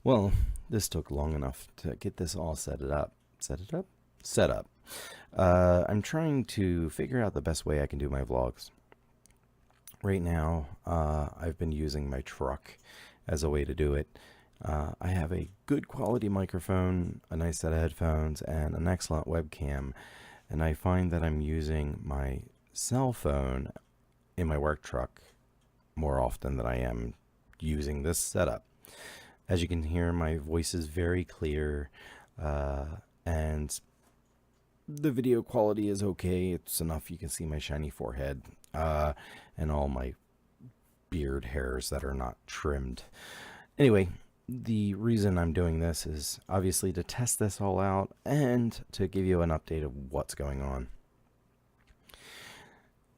Well, this took long enough to get this all set it up. Set it up? Set up. I'm trying to figure out the best way I can do my vlogs. Right now, I've been using my truck as a way to do it. I have a good quality microphone, a nice set of headphones, and an excellent webcam. And I find that I'm using my cell phone in my work truck more often than I am using this setup. As you can hear, my voice is very clear, and the video quality is okay. It's enough you can see my shiny forehead and all my beard hairs that are not trimmed. Anyway, the reason I'm doing this is obviously to test this all out and to give you an update of what's going on.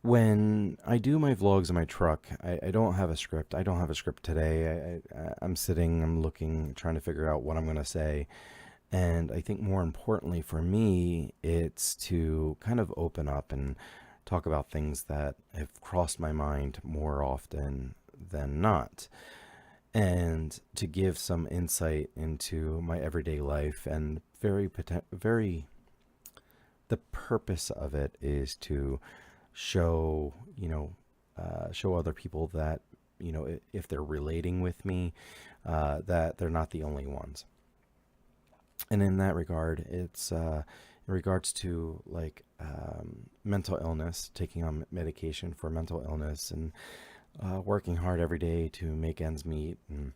When I do my vlogs in my truck, I don't have a script. I don't have a script today. I'm sitting, I'm looking, trying to figure out what I'm going to say. And I think more importantly for me, it's to kind of open up and talk about things that have crossed my mind more often than not. And to give some insight into my everyday life and very the purpose of it is to show, show other people that, if they're relating with me, that they're not the only ones. And in that regard, it's in regards to like mental illness, taking on medication for mental illness, and working hard every day to make ends meet, and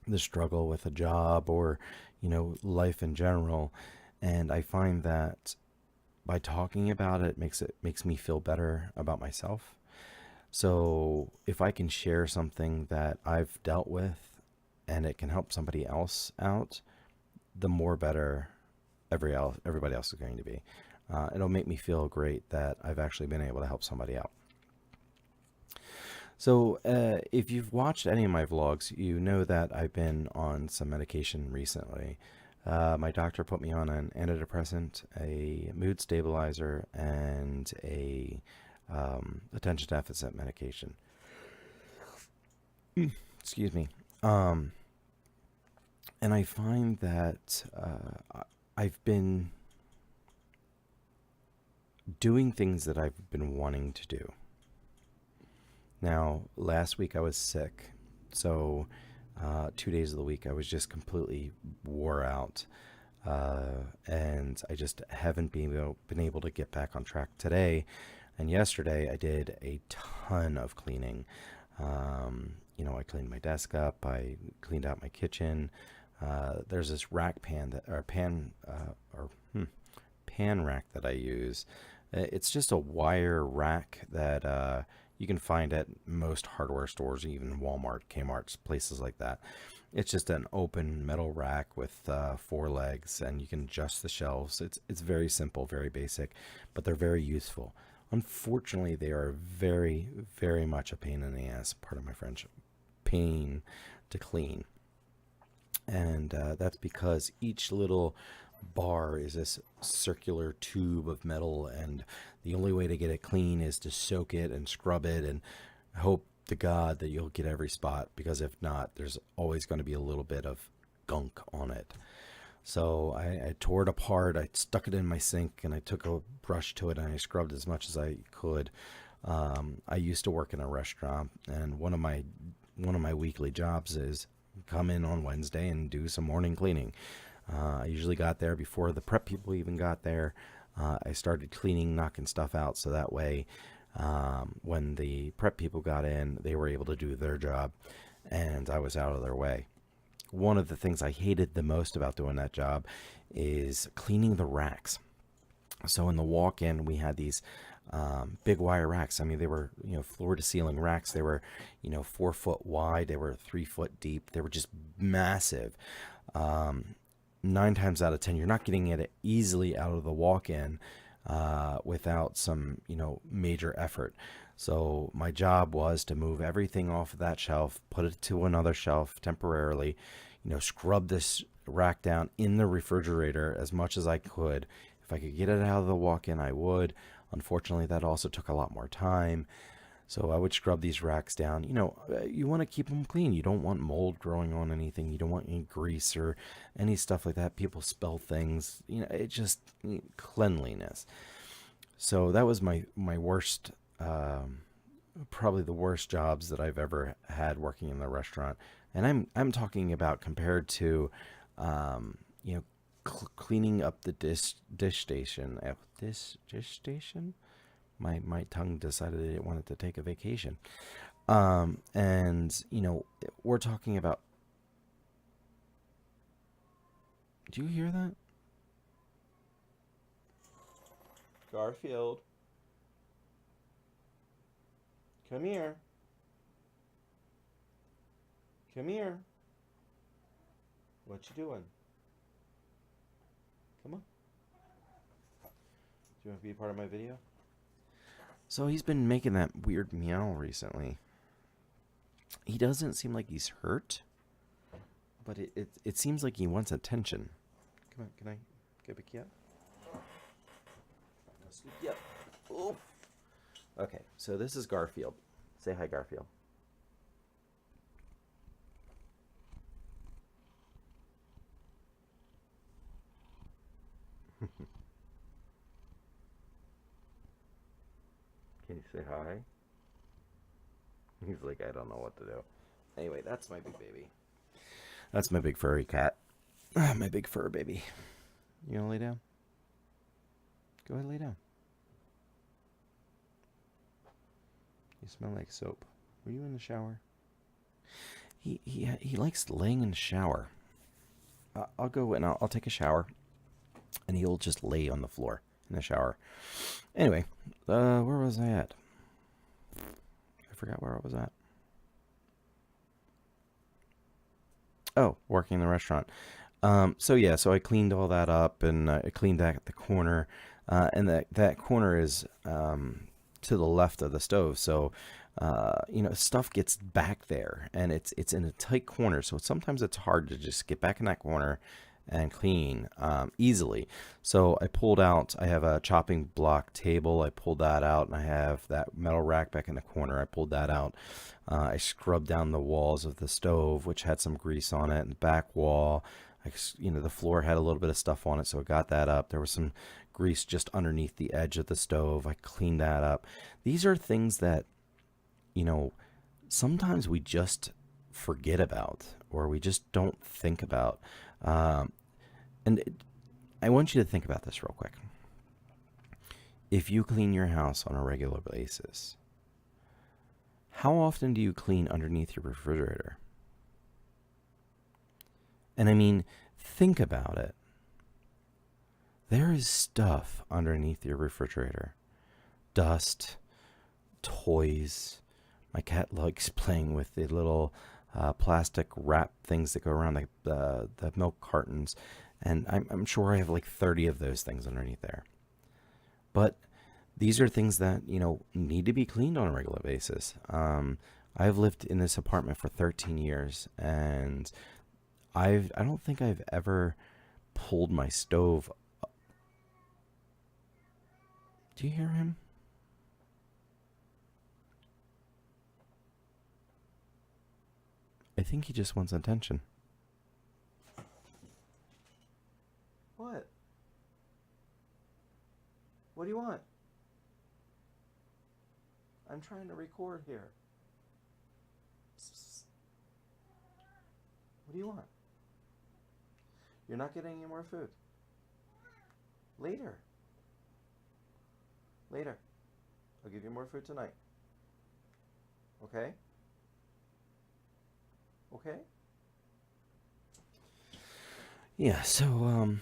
the struggle with a job or, life in general. And I find that by talking about it, makes me feel better about myself. So if I can share something that I've dealt with and it can help somebody else out, the more better everybody else is going to be. It'll make me feel great that I've actually been able to help somebody out. So if you've watched any of my vlogs, you know that I've been on some medication recently. My doctor put me on an antidepressant, a mood stabilizer, and a attention deficit medication. Excuse me. And I find that I've been doing things that I've been wanting to do. Now, last week I was sick, so 2 days of the week I was just completely wore out, and I just haven't been able to get back on track today. And yesterday I did a ton of cleaning. I cleaned my desk up, I cleaned out my kitchen. There's this rack pan that or pan or pan rack that I use. It's just a wire rack that you can find at most hardware stores, even Walmart, Kmart, places like that. It's just an open metal rack with four legs, and you can adjust the shelves. It's very simple, very basic, but they're very useful. Unfortunately, they are very, very much a pain in the ass. Pardon my French. Pain to clean, and that's because each little bar is this circular tube of metal, and the only way to get it clean is to soak it and scrub it and hope to God that you'll get every spot, because if not, there's always going to be a little bit of gunk on it. So I tore it apart, I stuck it in my sink, and I took a brush to it and I scrubbed as much as I could. I used to work in a restaurant, and one of my weekly jobs is come in on Wednesday and do some morning cleaning. I usually got there before the prep people even got there. I started cleaning, knocking stuff out, so that way when the prep people got in, they were able to do their job and I was out of their way. One of the things I hated the most about doing that job is cleaning the racks. So in the walk-in, we had these big wire racks. I mean, they were, floor to ceiling racks. They were, 4 foot wide. They were 3 foot deep. They were just massive. 9 times out of 10, you're not getting it easily out of the walk-in without some, major effort. So my job was to move everything off of that shelf, put it to another shelf temporarily, scrub this rack down in the refrigerator as much as I could. If I could get it out of the walk-in, I would. Unfortunately, that also took a lot more time. So I would scrub these racks down. You want to keep them clean. You don't want mold growing on anything. You don't want any grease or any stuff like that. People spill things. It just cleanliness. So that was my worst, probably the worst jobs that I've ever had working in the restaurant. And I'm talking about compared to, um, you know, cleaning up the dish station. Dish station. My tongue decided it wanted to take a vacation. And we're talking about. Do you hear that? Garfield, come here. Come here. What you doing? Come on. Do you want to be a part of my video? So he's been making that weird meow recently. He doesn't seem like he's hurt, but it seems like he wants attention. Come on, can I get Vicky up? Yep. Oof. Okay, so this is Garfield. Say hi, Garfield. Can you say hi? He's like, I don't know what to do. Anyway, that's my big baby. That's my big furry cat. My big fur baby. You gonna lay down? Go ahead, lay down. You smell like soap. Were you in the shower? He likes laying in the shower. I'll go and I'll take a shower, and he'll just lay on the floor in the shower. Anyway, where was I at? I forgot where I was at. Oh, working in the restaurant. So I cleaned all that up, and I cleaned that the corner, and that corner is to the left of the stove. So stuff gets back there, and it's in a tight corner. So sometimes it's hard to just get back in that corner and clean easily. So I have a chopping block table. I pulled that out, and I have that metal rack back in the corner. I pulled that out. I scrubbed down the walls of the stove, which had some grease on it, and the back wall. The floor had a little bit of stuff on it, so I got that up. There was some grease just underneath the edge of the stove. I cleaned that up. These are things that, sometimes we just forget about, or we just don't think about. I want you to think about this real quick. If you clean your house on a regular basis, how often do you clean underneath your refrigerator? And I mean, think about it. There is stuff underneath your refrigerator. Dust, toys. My cat likes playing with the little plastic wrap things that go around the milk cartons. And I'm sure I have like 30 of those things underneath there. But these are things that, need to be cleaned on a regular basis. I've lived in this apartment for 13 years, and I don't think I've ever pulled my stove up. Do you hear him? I think he just wants attention. What? What do you want? I'm trying to record here. What do you want? You're not getting any more food. Later. Later. I'll give you more food tonight. Okay? Okay? Yeah, so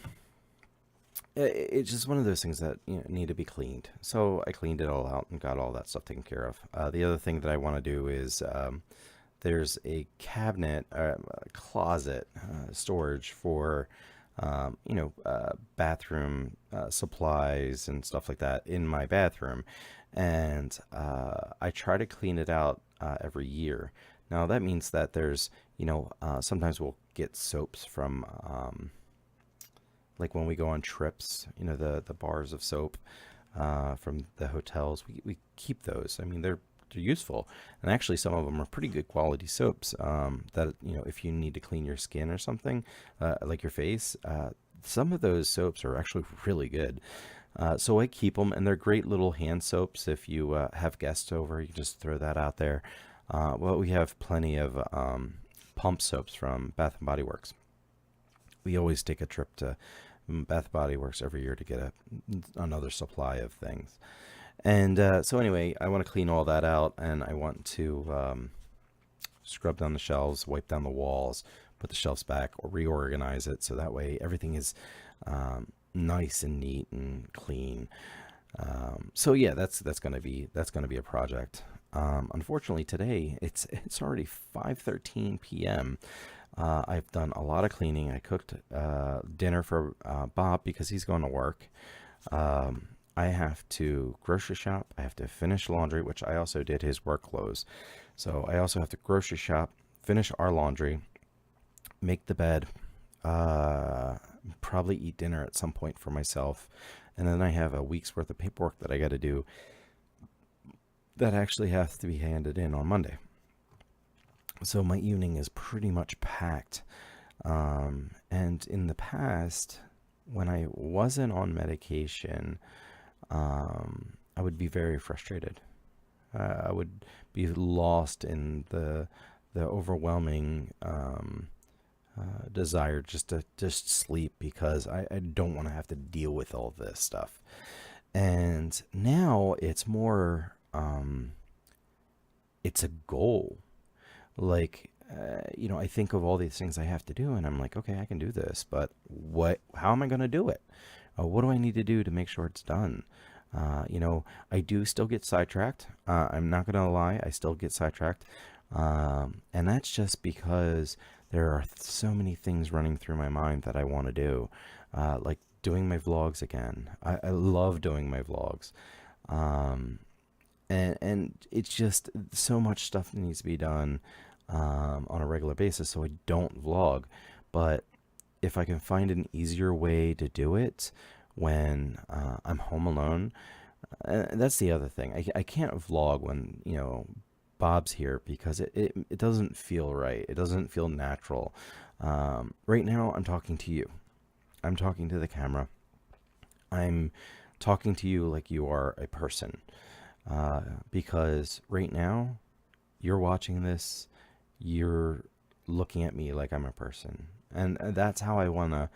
it's just one of those things that need to be cleaned. So I cleaned it all out and got all that stuff taken care of. The other thing that I want to do is there's a cabinet, a closet storage for bathroom supplies and stuff like that in my bathroom, and I try to clean it out every year. Now that means that there's sometimes we'll get soaps from like when we go on trips, the bars of soap from the hotels. We keep those. I mean, they're they're useful. And actually, some of them are pretty good quality soaps. That if you need to clean your skin or something, like your face, some of those soaps are actually really good. So I keep them, and they're great little hand soaps. If you have guests over, you can just throw that out there. Well, we have plenty of pump soaps from Bath and Body Works. We always take a trip to Bath and Body Works every year to get another supply of things. And so anyway, I want to clean all that out, and I want to scrub down the shelves, wipe down the walls, put the shelves back, or reorganize it so that way everything is nice and neat and clean. So yeah, that's gonna be a project. Unfortunately, today it's already 5:13 p.m. I've done a lot of cleaning. I cooked dinner for Bob because he's going to work. I have to grocery shop. I have to finish laundry, which I also did his work clothes. So I also have to grocery shop, finish our laundry, make the bed, probably eat dinner at some point for myself. And then I have a week's worth of paperwork that I got to do that actually has to be handed in on Monday. So my evening is pretty much packed. And in the past, when I wasn't on medication, I would be very frustrated. I would be lost in the overwhelming desire just to just sleep because I don't want to have to deal with all this stuff. And now it's more, it's a goal. Like, I think of all these things I have to do, and I'm like, okay, I can do this, but how am I going to do it? What do I need to do to make sure it's done? I do still get sidetracked. I'm not going to lie, I still get sidetracked. And that's just because there are so many things running through my mind that I want to do. Like doing my vlogs again. I love doing my vlogs. And it's just so much stuff that needs to be done on a regular basis, so I don't vlog. But if I can find an easier way to do it when I'm home alone, that's the other thing. I can't vlog when Bob's here because it doesn't feel right. It doesn't feel natural. Right now, I'm talking to you. I'm talking to the camera. I'm talking to you like you are a person. Because right now, you're watching this, you're looking at me like I'm a person. And that's how I want to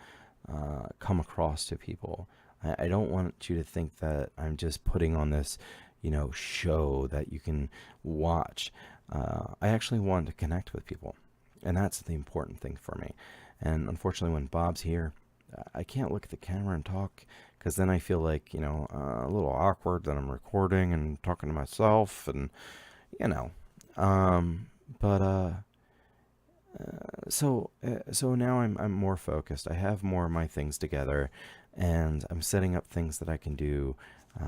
come across to people. I don't want you to think that I'm just putting on this, show that you can watch. I actually want to connect with people. And that's the important thing for me. And unfortunately, when Bob's here, I can't look at the camera and talk because then I feel like, a little awkward that I'm recording and talking to myself and, but, so now I'm more focused. I have more of my things together and I'm setting up things that I can do,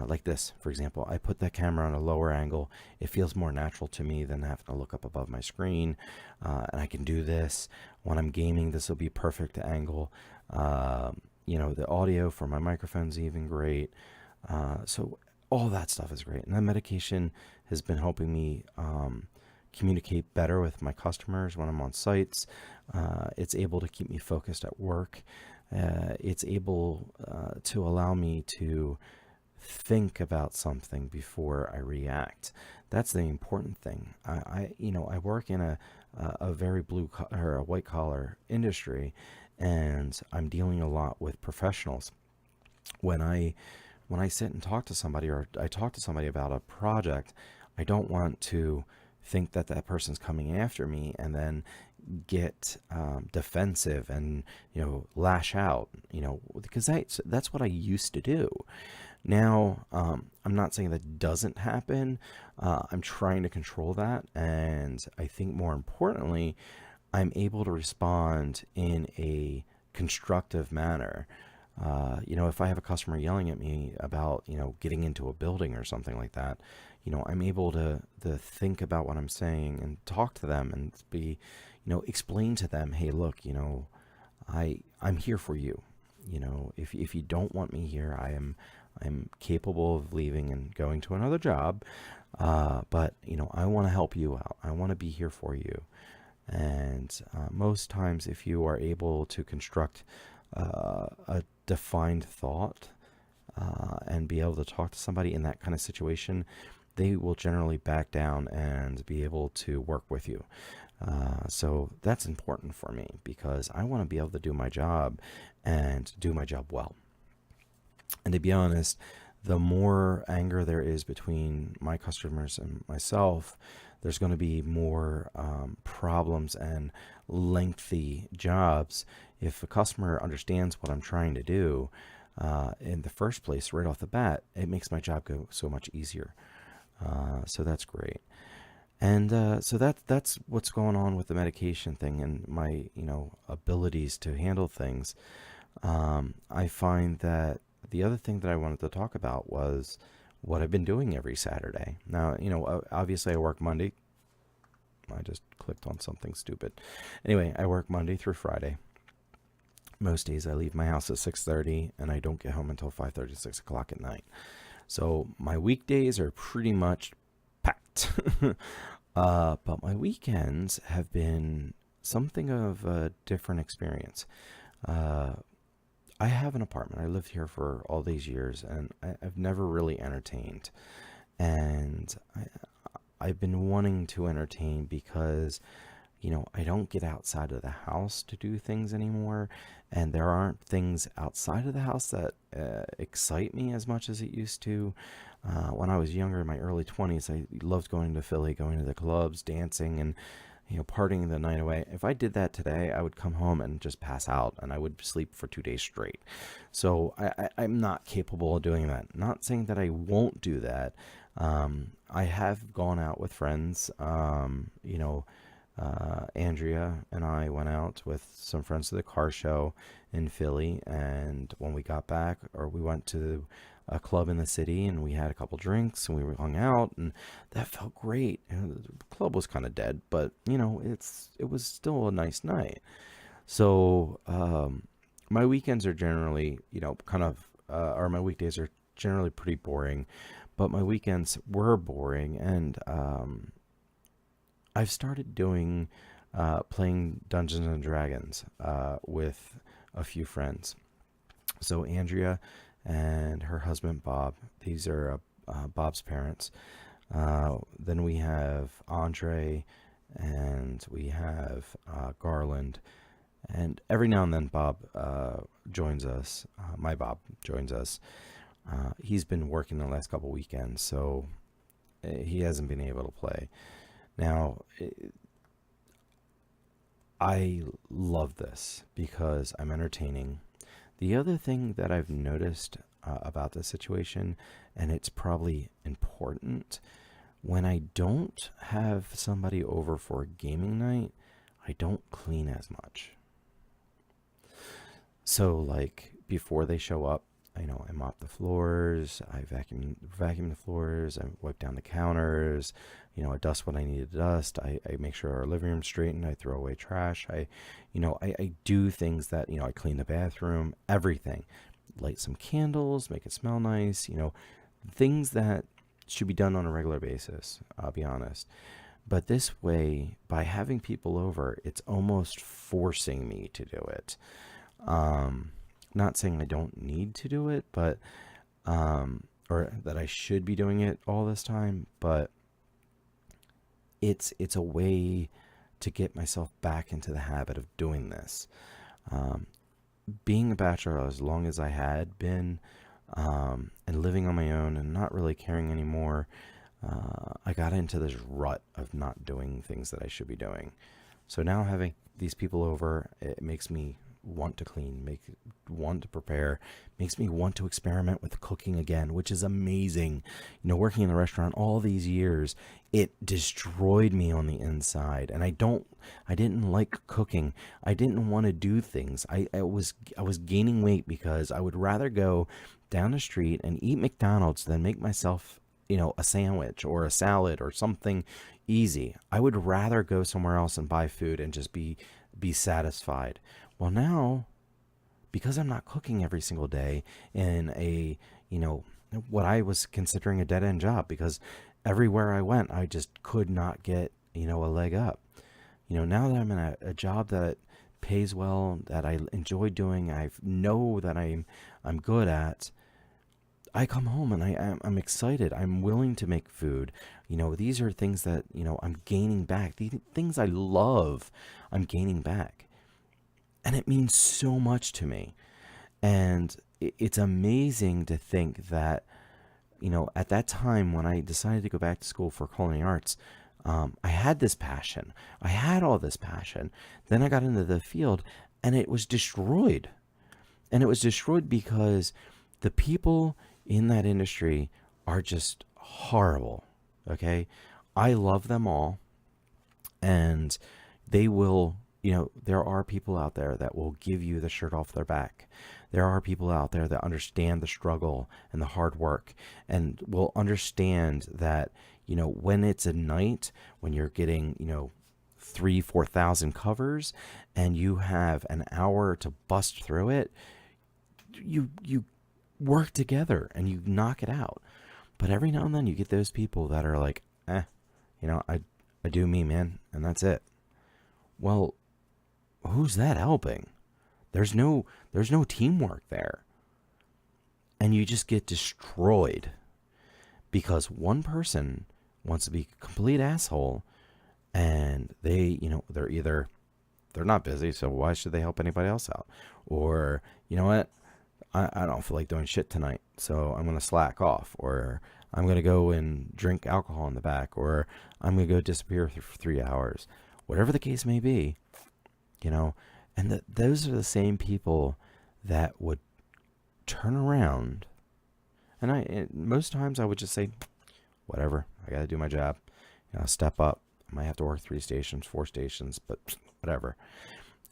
like this, for example. I put the camera on a lower angle. It feels more natural to me than having to look up above my screen. And I can do this when I'm gaming. This will be perfect angle. The audio for my microphone's even great. So all that stuff is great. And that medication has been helping me communicate better with my customers when I'm on sites. It's able to keep me focused at work. It's able to allow me to think about something before I react. That's the important thing. I work in a very or a white collar industry, and I'm dealing a lot with professionals. When I sit and talk to somebody, or I talk to somebody about a project, I don't want to think that that person's coming after me and then get defensive and lash out, because that's what I used to do. Now, I'm not saying that doesn't happen. I'm trying to control that, and I think more importantly, I'm able to respond in a constructive manner. If I have a customer yelling at me about, getting into a building or something like that, I'm able to think about what I'm saying and talk to them and explain to them, hey, look, I'm here for you. If you don't want me here, I'm capable of leaving and going to another job. But I want to help you out. I want to be here for you. And most times, if you are able to construct a defined thought and be able to talk to somebody in that kind of situation, they will generally back down and be able to work with you. So that's important for me because I want to be able to do my job and do my job well. And to be honest, the more anger there is between my customers and myself, there's going to be more problems and lengthy jobs. If a customer understands what I'm trying to do in the first place, right off the bat, it makes my job go so much easier. So that's great. And so that's what's going on with the medication thing and my abilities to handle things. I find that the other thing that I wanted to talk about was what I've been doing every Saturday. Now, obviously I work Monday. I just clicked on something stupid. Anyway, I work Monday through Friday. Most days I leave my house at 6:30 and I don't get home until 5:30, 6 o'clock at night. So my weekdays are pretty much packed. But my weekends have been something of a different experience. Uh, I have an apartment. I lived here for all these years, and I've never really entertained. And I've been wanting to entertain because, I don't get outside of the house to do things anymore. And there aren't things outside of the house that excite me as much as it used to. When I was younger, in my early 20s, I loved going to Philly, going to the clubs, dancing, and partying the night away. If I did that today, I would come home and just pass out, and I would sleep for 2 days straight. So I'm not capable of doing that. Not saying that I won't do that. I have gone out with friends. Andrea and I went out with some friends to the car show in Philly, and when we got back, or we went to a club in the city and we had a couple drinks and we were hung out, and that felt great. The club was kind of dead, but it was still a nice night. So my weekends are generally or my weekdays are generally pretty boring, but my weekends were boring, and I've started doing playing Dungeons and Dragons with a few friends. So Andrea and her husband Bob, these are Bob's parents. Then we have Andre, and we have Garland, and every now and then Bob joins us. My Bob joins us. He's been working the last couple weekends, so he hasn't been able to play. Now, I love this because I'm entertaining. The other thing that I've noticed about this situation, and it's probably important, when I don't have somebody over for a gaming night, I don't clean as much. So, like, before they show up, I mop the floors, I vacuum the floors, I wipe down the counters, I dust what I need to dust, I make sure our living room's straightened, I throw away trash, I do things that, I clean the bathroom, everything. Light some candles, make it smell nice, things that should be done on a regular basis, I'll be honest. But this way, by having people over, it's almost forcing me to do it. Not saying I don't need to do it, but or that I should be doing it all this time, but it's a way to get myself back into the habit of doing this. Being a bachelor as long as I had been, and living on my own and not really caring anymore, I got into this rut of not doing things that I should be doing. So now having these people over, it makes me want to clean, want to prepare, makes me want to experiment with cooking again, which is amazing. Working in the restaurant all these years, it destroyed me on the inside, and I didn't like cooking. I didn't want to do things. I was gaining weight because I would rather go down the street and eat McDonald's than make myself, a sandwich or a salad or something easy. I would rather go somewhere else and buy food and just be satisfied. Well, now, because I'm not cooking every single day in a you know, what I was considering a dead end job because everywhere I went, I just could not get, a leg up. Now that I'm in a job that pays well, that I enjoy doing, I know that I'm good at. I come home and I'm excited. I'm willing to make food. These are things that I'm gaining back. The things I love, I'm gaining back, and it means so much to me. And it's amazing to think that at that time when I decided to go back to school for culinary arts, I had this passion. I had all this passion. Then I got into the field and it was destroyed. And it was destroyed because the people in that industry are just horrible. Okay. I love them all. And they will, there are people out there that will give you the shirt off their back. There are people out there that understand the struggle and the hard work and will understand that, when it's a night, when you're getting, 4,000 covers and you have an hour to bust through it, you work together and you knock it out. But every now and then you get those people that are like, I do me, man, and that's it. Well, who's that helping? There's no teamwork there. And you just get destroyed because one person wants to be a complete asshole and they're not busy, so why should they help anybody else out? Or, you know what? I don't feel like doing shit tonight, so I'm going to slack off. Or I'm going to go and drink alcohol in the back. Or I'm going to go disappear for 3 hours. Whatever the case may be, and those are the same people that would turn around. And most times I would just say, whatever, I got to do my job. Step up. I might have to work 3 stations, 4 stations, but whatever.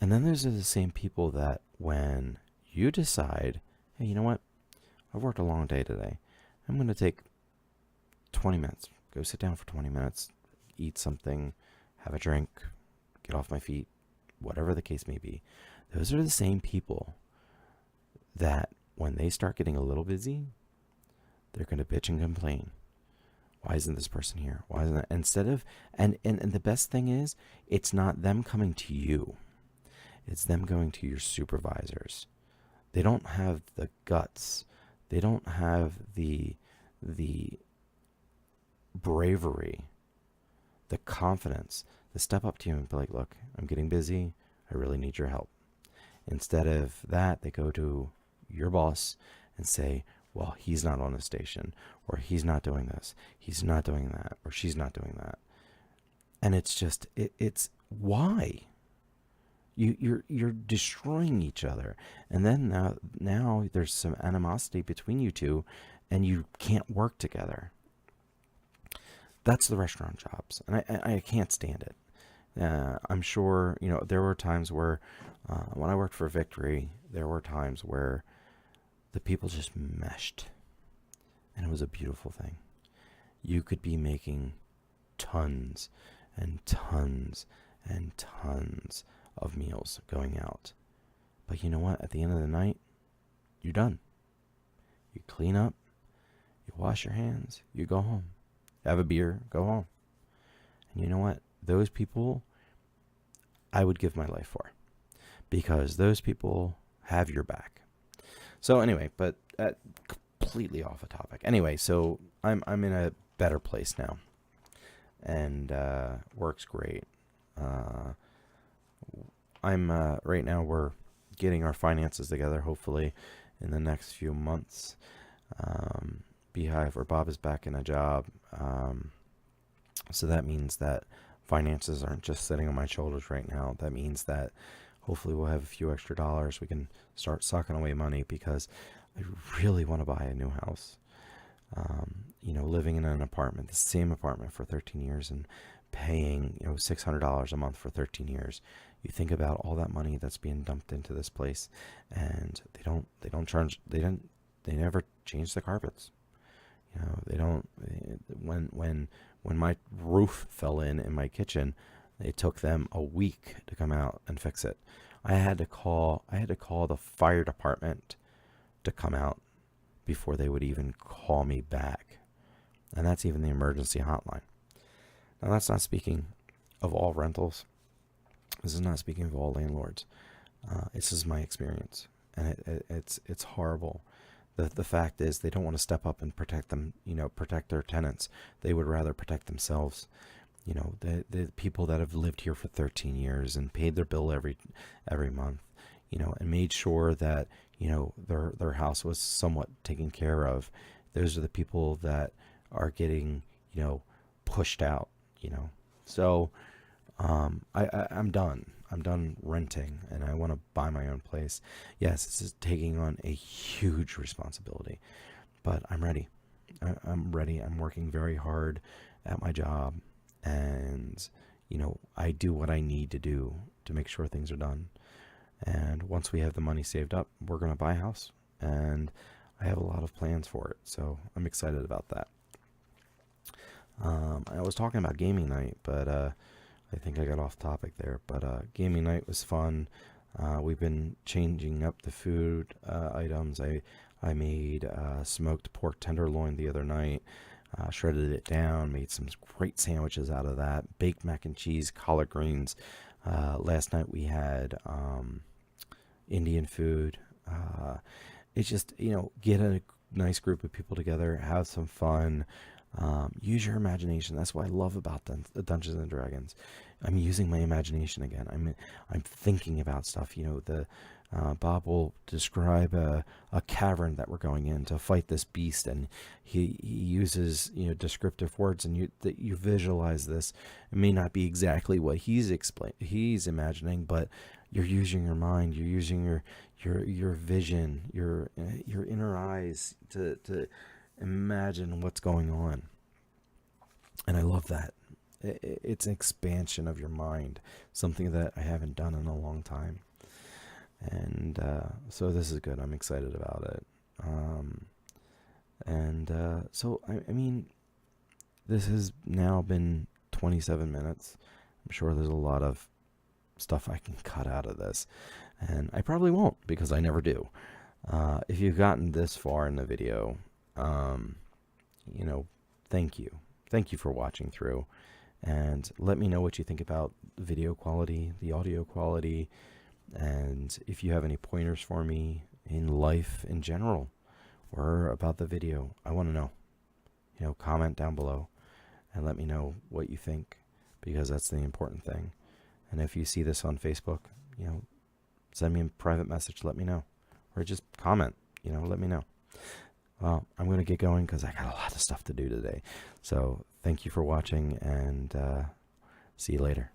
And then there's the same people that when you decide, hey, you know what? I've worked a long day today. I'm going to take 20 minutes. Go sit down for 20 minutes, eat something, have a drink, get off my feet, whatever the case may be. Those are the same people that when they start getting a little busy, they're going to bitch and complain. Why isn't this person here? Why isn't that? Instead of, and the best thing is, it's not them coming to you. It's them going to your supervisors. They don't have the guts. They don't have the bravery, the confidence to step up to you and be like, look, I'm getting busy. I really need your help. Instead of that, they go to your boss and say, well, he's not on the station, or he's not doing this, he's not doing that, or she's not doing that. And it's just, it's why? You're destroying each other. And then now there's some animosity between you two, and you can't work together. That's the restaurant jobs, and I can't stand it. I'm sure, there were times where, when I worked for Victory, there were times where the people just meshed, and it was a beautiful thing. You could be making tons and tons and tons of meals going out. But you know what? At the end of the night, you're done. You clean up, you wash your hands, you go home. Have a beer, go home. And you know what? Those people, I would give my life for, because those people have your back. So anyway, but completely off the topic. Anyway, so I'm in a better place now, and works great. I'm right now we're getting our finances together. Hopefully, in the next few months. Beehive or Bob is back in a job, so that means that finances aren't just sitting on my shoulders right now. That means that hopefully we'll have a few extra dollars. We can start sucking away money, because I really want to buy a new house. Living in an apartment, the same apartment for 13 years, and paying $600 a month for 13 years. You think about all that money that's being dumped into this place, and they never change the carpets. They don't. When my roof fell in my kitchen, it took them a week to come out and fix it. I had to call the fire department to come out before they would even call me back. And that's even the emergency hotline. Now, that's not speaking of all rentals. This is not speaking of all landlords. This is my experience, and it's horrible. The fact is, they don't want to step up and protect them, protect their tenants. They would rather protect themselves. The people that have lived here for 13 years and paid their bill every month, and made sure that, their house was somewhat taken care of. Those are the people that are getting, pushed out, So I'm done. I'm done renting, and I want to buy my own place. Yes, this is taking on a huge responsibility, but I'm ready. I'm ready. I'm working very hard at my job, and I do what I need to do to make sure things are done. And once we have the money saved up, we're going to buy a house, and I have a lot of plans for it, so I'm excited about that. I was talking about gaming night, but I think I got off topic there. But gaming night was fun. We've been changing up the food items. I made smoked pork tenderloin the other night, shredded it down, made some great sandwiches out of that, baked mac and cheese, collard greens. Last night we had Indian food. It's just, get a nice group of people together, have some fun. Use your imagination. That's what I love about Dungeons and Dragons. I'm using my imagination again. I'm thinking about stuff. Bob will describe a cavern that we're going in to fight this beast, and he uses descriptive words, and you visualize this. It may not be exactly what he's imagining, but you're using your mind. You're using your vision, your inner eyes to imagine what's going on. And I love that. It's an expansion of your mind, something that I haven't done in a long time. And so this is good. I'm excited about it. So I mean, this has now been 27 minutes. I'm sure there's a lot of stuff I can cut out of this, and I probably won't, because I never do. If you've gotten this far in the video, thank you. Thank you for watching through, and let me know what you think about the video quality, the audio quality, and if you have any pointers for me in life in general or about the video. I want to know. Comment down below and let me know what you think, because that's the important thing. And if you see this on Facebook, send me a private message, let me know, or just comment, let me know. Well, I'm going to get going because I got a lot of stuff to do today. So thank you for watching, and see you later.